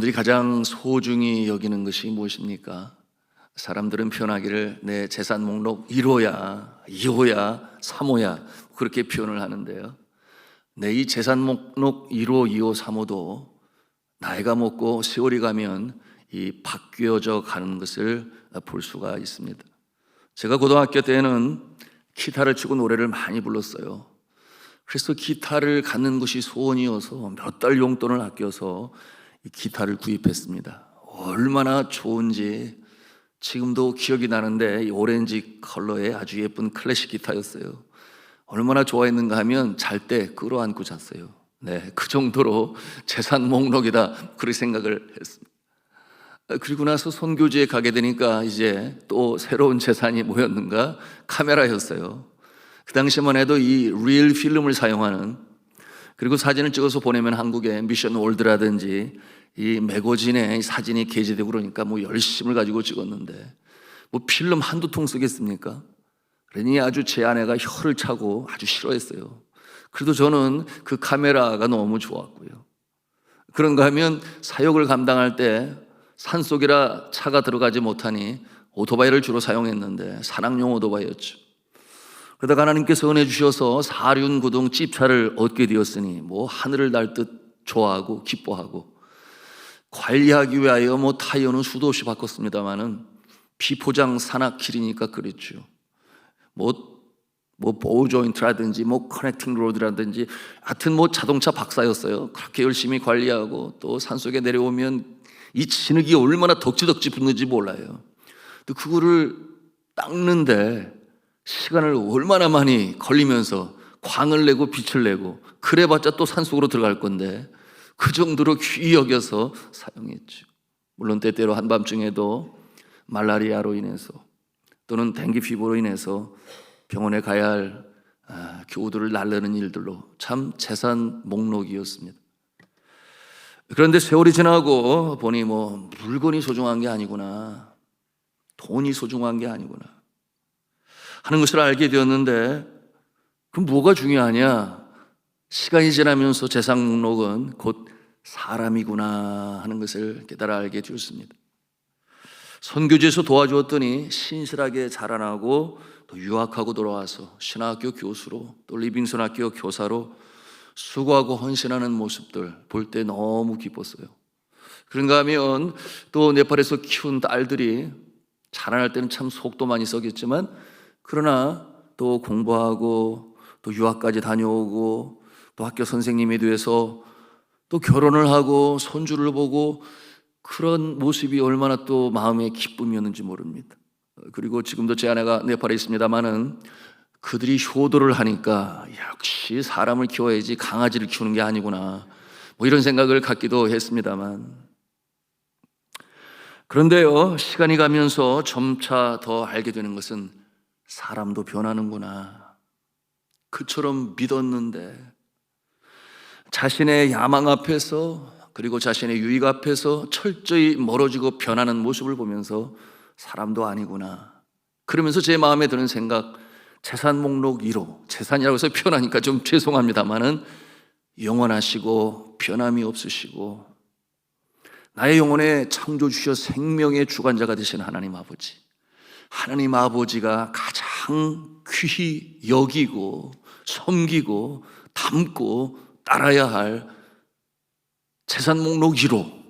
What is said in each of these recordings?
여러분들이 가장 소중히 여기는 것이 무엇입니까? 사람들은 표현하기를 내 재산 목록 1호야, 2호야, 3호야 그렇게 표현을 하는데요, 내 이 재산 목록 1호, 2호, 3호도 나이가 먹고 세월이 가면 이 바뀌어져 가는 것을 볼 수가 있습니다. 제가 고등학교 때는 기타를 치고 노래를 많이 불렀어요. 그래서 기타를 갖는 것이 소원이어서 몇 달 용돈을 아껴서 이 기타를 구입했습니다. 얼마나 좋은지 지금도 기억이 나는데, 이 오렌지 컬러의 아주 예쁜 클래식 기타였어요. 얼마나 좋아했는가 하면 잘 때 끌어안고 잤어요. 네, 그 정도로 재산 목록이다 그렇게 생각을 했습니다. 그리고 나서 선교지에 가게 되니까 이제 또 새로운 재산이 뭐였는가? 카메라였어요. 그 당시만 해도 이 리얼 필름을 사용하는, 그리고 사진을 찍어서 보내면 한국의 미션 월드라든지 이 매거진에 사진이 게재되고 그러니까 뭐 열심을 가지고 찍었는데 뭐 필름 한두 통 쓰겠습니까? 그러니 아주 제 아내가 혀를 차고 아주 싫어했어요. 그래도 저는 그 카메라가 너무 좋았고요. 그런가 하면 사역을 감당할 때 산속이라 차가 들어가지 못하니 오토바이를 주로 사용했는데 산악용 오토바이였죠. 그러다가 하나님께서 은혜 주셔서 사륜구동 찝차를 얻게 되었으니 뭐 하늘을 날 듯 좋아하고 기뻐하고, 관리하기 위하여 뭐 타이어는 수도 없이 바꿨습니다마는 비포장 산악길이니까 그랬죠. 뭐 보호 조인트라든지 뭐 커넥팅 로드라든지 하여튼 뭐 자동차 박사였어요. 그렇게 열심히 관리하고 또 산속에 내려오면 이 진흙이 얼마나 덕지덕지 붙는지 몰라요. 또 그거를 닦는데 시간을 얼마나 많이 걸리면서 광을 내고 빛을 내고, 그래봤자 또 산속으로 들어갈 건데 그 정도로 귀히 여겨서 사용했죠. 물론 때때로 한밤중에도 말라리아로 인해서 또는 댕기 피부로 인해서 병원에 가야 할 교우들을 날르는 일들로 참 재산 목록이었습니다. 그런데 세월이 지나고 보니 뭐 물건이 소중한 게 아니구나, 돈이 소중한 게 아니구나 하는 것을 알게 되었는데, 그럼 뭐가 중요하냐? 시간이 지나면서 재산 목록은 곧 사람이구나 하는 것을 깨달아 알게 되었습니다. 선교지에서 도와주었더니 신실하게 자라나고 또 유학하고 돌아와서 신학교 교수로 또 리빙슨 학교 교사로 수고하고 헌신하는 모습들 볼 때 너무 기뻤어요. 그런가 하면 또 네팔에서 키운 딸들이 자라날 때는 참 속도 많이 썩였지만, 그러나 또 공부하고 또 유학까지 다녀오고 또 학교 선생님이 돼서 또 결혼을 하고 손주를 보고, 그런 모습이 얼마나 또 마음의 기쁨이었는지 모릅니다. 그리고 지금도 제 아내가 네팔에 있습니다마는 그들이 효도를 하니까 역시 사람을 키워야지 강아지를 키우는 게 아니구나 뭐 이런 생각을 갖기도 했습니다만, 그런데요, 시간이 가면서 점차 더 알게 되는 것은 사람도 변하는구나. 그처럼 믿었는데 자신의 야망 앞에서 그리고 자신의 유익 앞에서 철저히 멀어지고 변하는 모습을 보면서 사람도 아니구나. 그러면서 제 마음에 드는 생각, 재산 목록 1호, 재산이라고 해서 표현하니까 좀 죄송합니다만은 영원하시고 변함이 없으시고 나의 영혼에 창조주셔 생명의 주관자가 되신 하나님 아버지, 하나님 아버지가 가장 귀히 여기고 섬기고 담고 따라야 할 재산 목록 1호,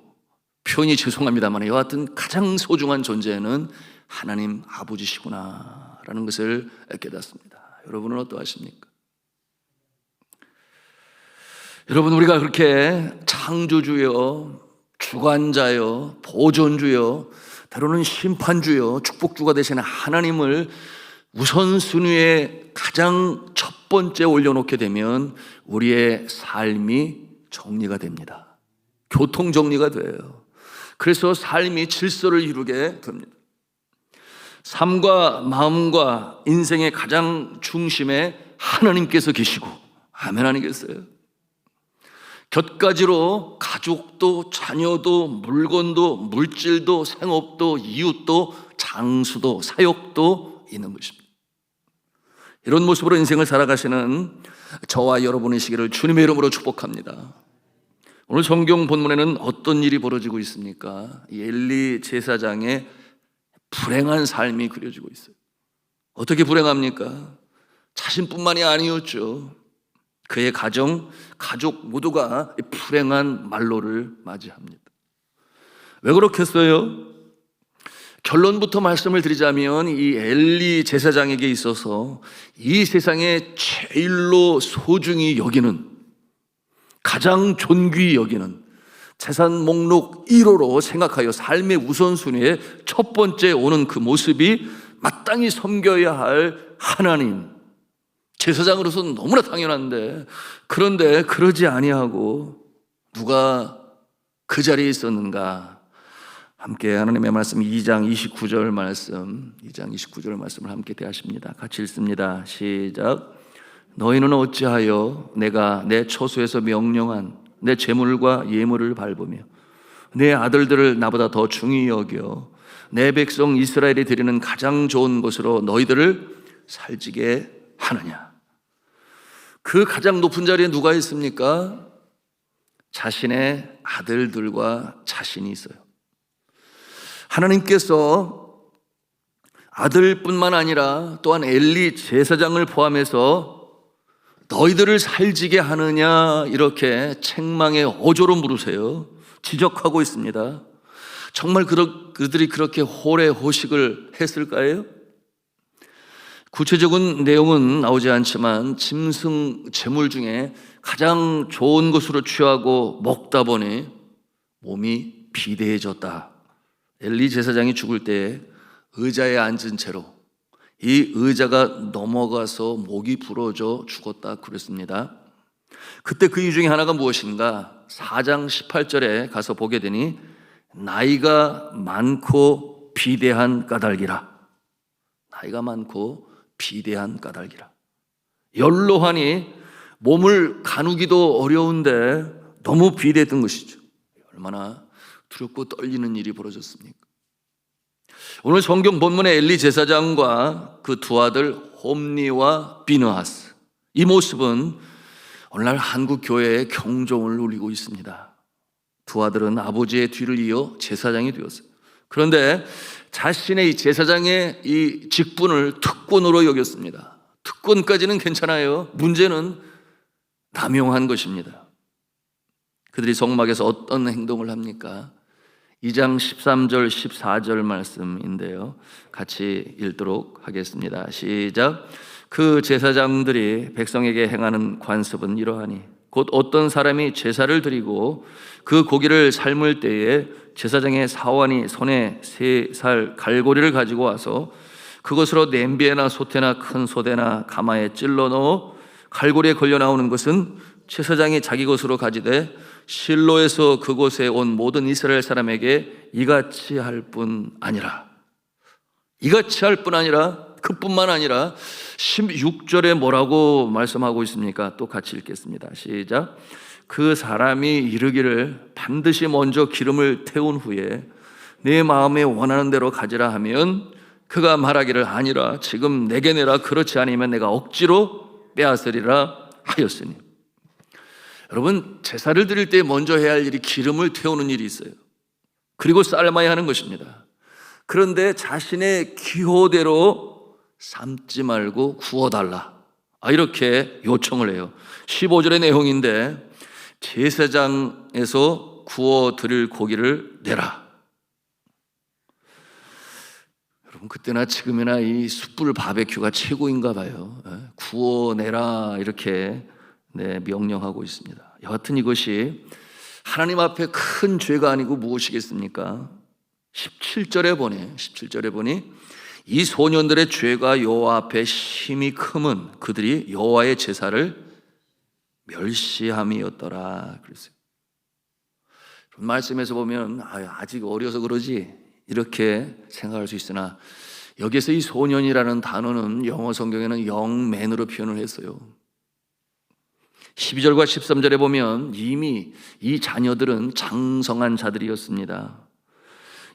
표현이 죄송합니다만 여하튼 가장 소중한 존재는 하나님 아버지시구나 라는 것을 깨닫습니다. 여러분은 어떠하십니까? 여러분, 우리가 그렇게 창조주여, 주관자여, 보존주여, 때로는 심판주여, 축복주가 되시는 하나님을 우선순위에 가장 첫 번째 올려놓게 되면 우리의 삶이 정리가 됩니다. 교통 정리가 돼요. 그래서 삶이 질서를 이루게 됩니다. 삶과 마음과 인생의 가장 중심에 하나님께서 계시고, 아멘 아니겠어요? 곁가지로 가족도 자녀도 물건도 물질도 생업도 이웃도 장수도 사역도 있는 것입니다. 이런 모습으로 인생을 살아가시는 저와 여러분이시기를 주님의 이름으로 축복합니다. 오늘 성경 본문에는 어떤 일이 벌어지고 있습니까? 이 엘리 제사장의 불행한 삶이 그려지고 있어요. 어떻게 불행합니까? 자신뿐만이 아니었죠. 그의 가정, 가족 모두가 불행한 말로를 맞이합니다. 왜 그렇겠어요? 결론부터 말씀을 드리자면 이 엘리 제사장에게 있어서 이 세상에 제일로 소중히 여기는, 가장 존귀히 여기는 재산 목록 1호로 생각하여 삶의 우선순위에 첫 번째 오는 그 모습이 마땅히 섬겨야 할 하나님, 제사장으로서는 너무나 당연한데, 그런데 그러지 아니하고 누가 그 자리에 있었는가? 함께 하나님의 말씀 2장 29절 말씀을 함께 대하십니다. 같이 읽습니다. 시작. 너희는 어찌하여 내가 내 처소에서 명령한 내 재물과 예물을 밟으며 내 아들들을 나보다 더 중히 여겨 내 백성 이스라엘이 드리는 가장 좋은 것으로 너희들을 살찌게 하느냐? 그 가장 높은 자리에 누가 있습니까? 자신의 아들들과 자신이 있어요. 하나님께서 아들뿐만 아니라 또한 엘리 제사장을 포함해서 너희들을 살찌게 하느냐, 이렇게 책망의 어조로 물으세요. 지적하고 있습니다. 정말 그들이 그렇게 호래호식을 했을까요? 구체적인 내용은 나오지 않지만 짐승 제물 중에 가장 좋은 것으로 취하고 먹다 보니 몸이 비대해졌다. 엘리 제사장이 죽을 때 의자에 앉은 채로 이 의자가 넘어가서 목이 부러져 죽었다 그랬습니다. 그때 그 이유 중에 하나가 무엇인가? 4장 18절에 가서 보게 되니 나이가 많고 비대한 까닭이라. 나이가 많고 비대한 까닭이라. 연로하니 몸을 가누기도 어려운데 너무 비대했던 것이죠. 얼마나 두렵고 떨리는 일이 벌어졌습니까? 오늘 성경 본문의 엘리 제사장과 그 두 아들 홈니와 비느하스, 이 모습은 오늘날 한국 교회의 경종을 울리고 있습니다. 두 아들은 아버지의 뒤를 이어 제사장이 되었어요. 그런데 자신의 이 제사장의 이 직분을 특권으로 여겼습니다. 특권까지는 괜찮아요. 문제는 남용한 것입니다. 그들이 성막에서 어떤 행동을 합니까? 2장 13절 14절 말씀인데요, 같이 읽도록 하겠습니다. 시작. 그 제사장들이 백성에게 행하는 관습은 이러하니 곧 어떤 사람이 제사를 드리고 그 고기를 삶을 때에 제사장의 사환이 손에 3살 갈고리를 가지고 와서 그것으로 냄비에나 솥에나 큰 솥에나 가마에 찔러 넣어 갈고리에 걸려 나오는 것은 제사장이 자기 것으로 가지되 실로에서 그곳에 온 모든 이스라엘 사람에게 이같이 할 뿐 아니라, 이같이 할 뿐 아니라, 그뿐만 아니라 16절에 뭐라고 말씀하고 있습니까? 또 같이 읽겠습니다. 시작. 그 사람이 이르기를 반드시 먼저 기름을 태운 후에 내 마음에 원하는 대로 가지라 하면 그가 말하기를 아니라 지금 내게 내라, 그렇지 아니면 내가 억지로 빼앗으리라 하였으니. 여러분, 제사를 드릴 때 먼저 해야 할 일이 기름을 태우는 일이 있어요. 그리고 삶아야 하는 것입니다. 그런데 자신의 기호대로 삶지 말고 구워달라, 이렇게 요청을 해요. 15절의 내용인데 제사장에서 구워 드릴 고기를 내라. 여러분, 그때나 지금이나 이 숯불 바베큐가 최고인가 봐요. 구워내라, 이렇게 명령하고 있습니다. 여하튼 이것이 하나님 앞에 큰 죄가 아니고 무엇이겠습니까? 17절에 보니 이 소년들의 죄가 여호와 앞에 심히 크면 그들이 여호와의 제사를 멸시함이었더라 그랬어요. 말씀에서 보면 아직 어려서 그러지 이렇게 생각할 수 있으나, 여기에서 이 소년이라는 단어는 영어 성경에는 영맨으로 표현을 했어요. 12절과 13절에 보면 이미 이 자녀들은 장성한 자들이었습니다.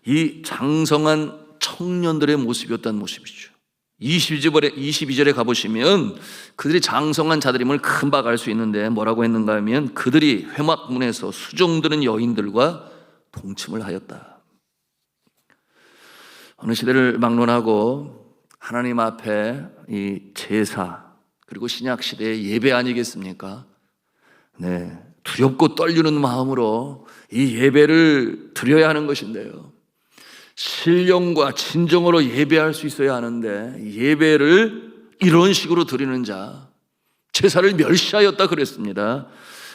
이 장성한 청년들의 모습이었다는 모습이죠. 22절에 가보시면 그들이 장성한 자들임을 금방 알 수 있는데 뭐라고 했는가 하면 그들이 회막문에서 수종드는 여인들과 동침을 하였다. 어느 시대를 막론하고 하나님 앞에 이 제사 그리고 신약 시대의 예배 아니겠습니까? 네, 두렵고 떨리는 마음으로 이 예배를 드려야 하는 것인데요, 신령과 진정으로 예배할 수 있어야 하는데 예배를 이런 식으로 드리는 자, 제사를 멸시하였다 그랬습니다.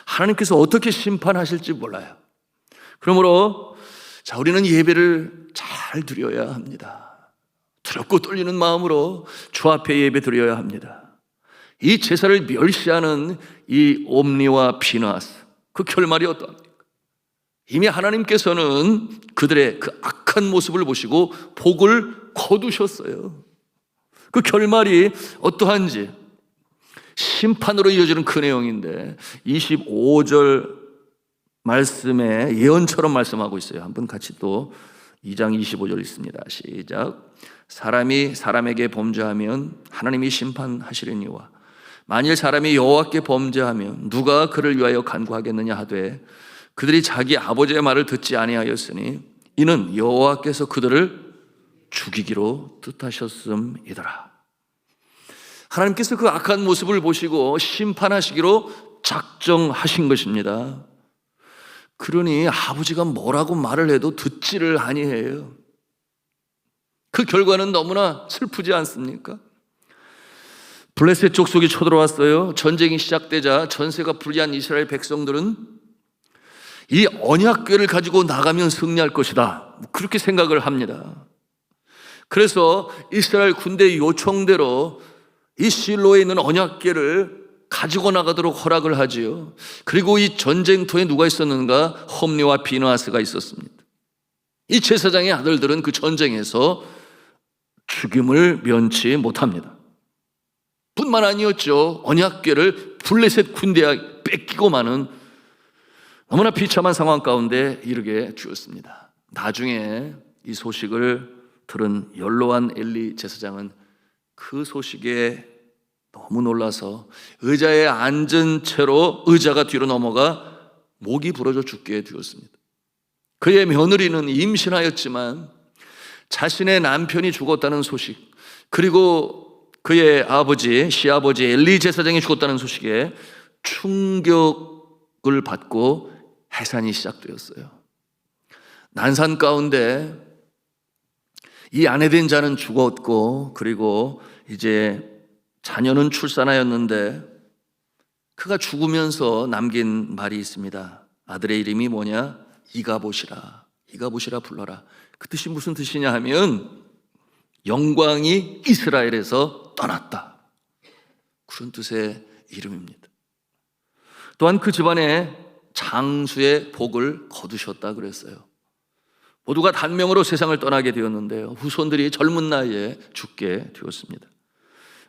하나님께서 어떻게 심판하실지 몰라요. 그러므로 우리는 예배를 잘 드려야 합니다. 두렵고 떨리는 마음으로 주 앞에 예배 드려야 합니다. 이 제사를 멸시하는 이 옴니와 비나스, 그 결말이 어떠합니까? 이미 하나님께서는 그들의 그 악한 모습을 보시고 복을 거두셨어요. 그 결말이 어떠한지 심판으로 이어지는 그 내용인데 25절 말씀에 예언처럼 말씀하고 있어요. 한번 같이 또 2장 25절 있습니다. 시작. 사람이 사람에게 범죄하면 하나님이 심판하시려니와 만일 사람이 여호와께 범죄하면 누가 그를 위하여 간구하겠느냐 하되 그들이 자기 아버지의 말을 듣지 아니하였으니 이는 여호와께서 그들을 죽이기로 뜻하셨음이더라. 하나님께서 그 악한 모습을 보시고 심판하시기로 작정하신 것입니다. 그러니 아버지가 뭐라고 말을 해도 듣지를 아니해요. 그 결과는 너무나 슬프지 않습니까? 블레셋 족속이 쳐들어왔어요. 전쟁이 시작되자 전세가 불리한 이스라엘 백성들은 이 언약궤를 가지고 나가면 승리할 것이다, 그렇게 생각을 합니다. 그래서 이스라엘 군대의 요청대로 이 실로에 있는 언약궤를 가지고 나가도록 허락을 하지요. 그리고 이 전쟁터에 누가 있었는가? 홈리와 비느하스가 있었습니다. 이 제사장의 아들들은 그 전쟁에서 죽임을 면치 못합니다. 뿐만 아니었죠. 언약궤를 블레셋 군대에 뺏기고 마는 너무나 비참한 상황 가운데 이르게 되었습니다. 나중에 이 소식을 들은 연로한 엘리 제사장은 그 소식에 너무 놀라서 의자에 앉은 채로 의자가 뒤로 넘어가 목이 부러져 죽게 되었습니다. 그의 며느리는 임신하였지만 자신의 남편이 죽었다는 소식, 그리고 그의 아버지, 시아버지 엘리 제사장이 죽었다는 소식에 충격을 받고 해산이 시작되었어요. 난산 가운데 이 아내된 자는 죽었고, 그리고 이제 자녀는 출산하였는데 그가 죽으면서 남긴 말이 있습니다. 아들의 이름이 뭐냐? 이가봇이라. 이가봇이라 불러라. 그 뜻이 무슨 뜻이냐 하면 영광이 이스라엘에서 떠났다, 그런 뜻의 이름입니다. 또한 그 집안에 장수의 복을 거두셨다 그랬어요. 모두가 단명으로 세상을 떠나게 되었는데요, 후손들이 젊은 나이에 죽게 되었습니다.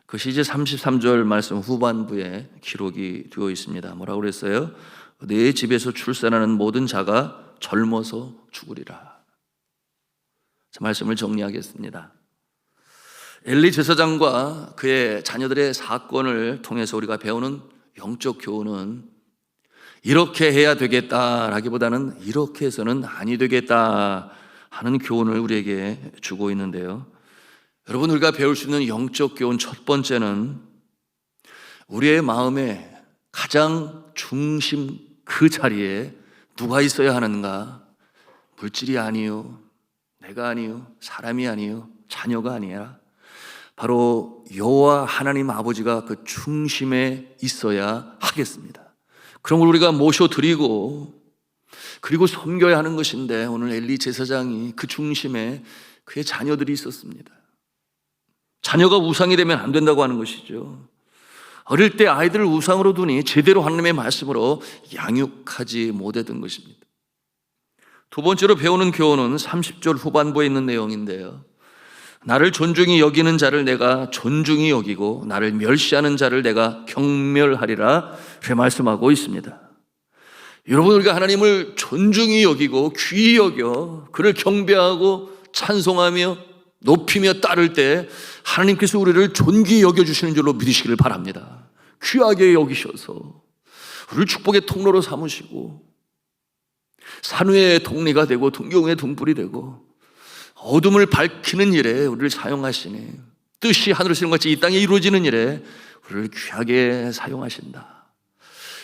그것이 이제 33절 말씀 후반부에 기록이 되어 있습니다. 뭐라고 그랬어요? 내 집에서 출산하는 모든 자가 젊어서 죽으리라. 자, 말씀을 정리하겠습니다. 엘리 제사장과 그의 자녀들의 사건을 통해서 우리가 배우는 영적 교훈은 이렇게 해야 되겠다라기보다는 이렇게 해서는 아니 되겠다 하는 교훈을 우리에게 주고 있는데요, 여러분, 우리가 배울 수 있는 영적 교훈 첫 번째는 우리의 마음에 가장 중심 그 자리에 누가 있어야 하는가? 물질이 아니요, 내가 아니요, 사람이 아니요, 자녀가 아니라 바로 여호와 하나님 아버지가 그 중심에 있어야 하겠습니다. 그런 걸 우리가 모셔드리고 그리고 섬겨야 하는 것인데, 오늘 엘리 제사장이 그 중심에 그의 자녀들이 있었습니다. 자녀가 우상이 되면 안 된다고 하는 것이죠. 어릴 때 아이들을 우상으로 두니 제대로 하나님의 말씀으로 양육하지 못했던 것입니다. 두 번째로 배우는 교훈은 30절 후반부에 있는 내용인데요, 나를 존중히 여기는 자를 내가 존중히 여기고 나를 멸시하는 자를 내가 경멸하리라, 그렇게 말씀하고 있습니다. 여러분, 우리가 하나님을 존중히 여기고 귀히 여겨 그를 경배하고 찬송하며 높이며 따를 때 하나님께서 우리를 존귀히 여겨주시는 줄로 믿으시기를 바랍니다. 귀하게 여기셔서 우리를 축복의 통로로 삼으시고 산 위의 동리가 되고 동경의 등불이 되고 어둠을 밝히는 일에 우리를 사용하시니, 뜻이 하늘에서 같이 이 땅에 이루어지는 일에 우리를 귀하게 사용하신다.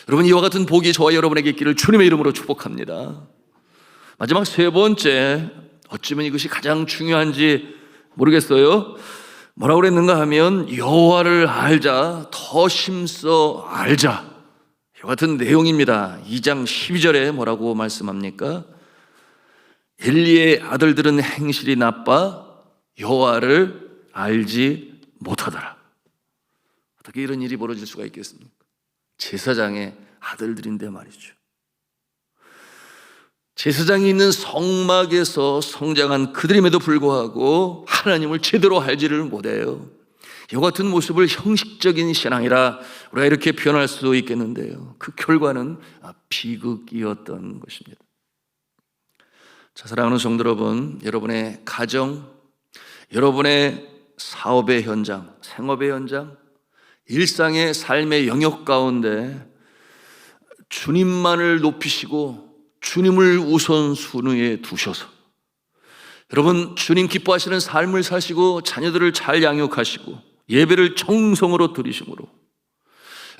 여러분, 이와 같은 복이 저와 여러분에게 있기를 주님의 이름으로 축복합니다. 마지막 세 번째, 어쩌면 이것이 가장 중요한지 모르겠어요. 뭐라고 그랬는가 하면 여호와를 알자, 더 힘써 알자, 이와 같은 내용입니다. 2장 12절에 뭐라고 말씀합니까? 엘리의 아들들은 행실이 나빠 여호와를 알지 못하더라. 어떻게 이런 일이 벌어질 수가 있겠습니까? 제사장의 아들들인데 말이죠. 제사장이 있는 성막에서 성장한 그들임에도 불구하고 하나님을 제대로 알지를 못해요. 이와 같은 모습을 형식적인 신앙이라 우리가 이렇게 표현할 수 있겠는데요, 그 결과는 비극이었던 것입니다. 자, 사랑하는 성도 여러분, 여러분의 가정, 여러분의 사업의 현장, 생업의 현장, 일상의 삶의 영역 가운데 주님만을 높이시고 주님을 우선순위에 두셔서 여러분 주님 기뻐하시는 삶을 사시고 자녀들을 잘 양육하시고 예배를 정성으로 드리심으로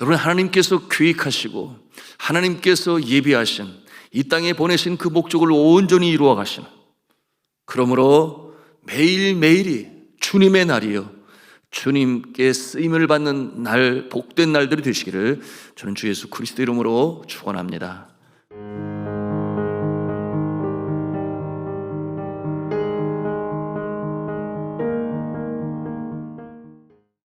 여러분 하나님께서 계획하시고 하나님께서 예비하신 이 땅에 보내신 그 목적을 온전히 이루어 가시는, 그러므로 매일매일이 주님의 날이요 주님께 쓰임을 받는 날, 복된 날들이 되시기를 저는 주 예수 그리스도 이름으로 축원합니다.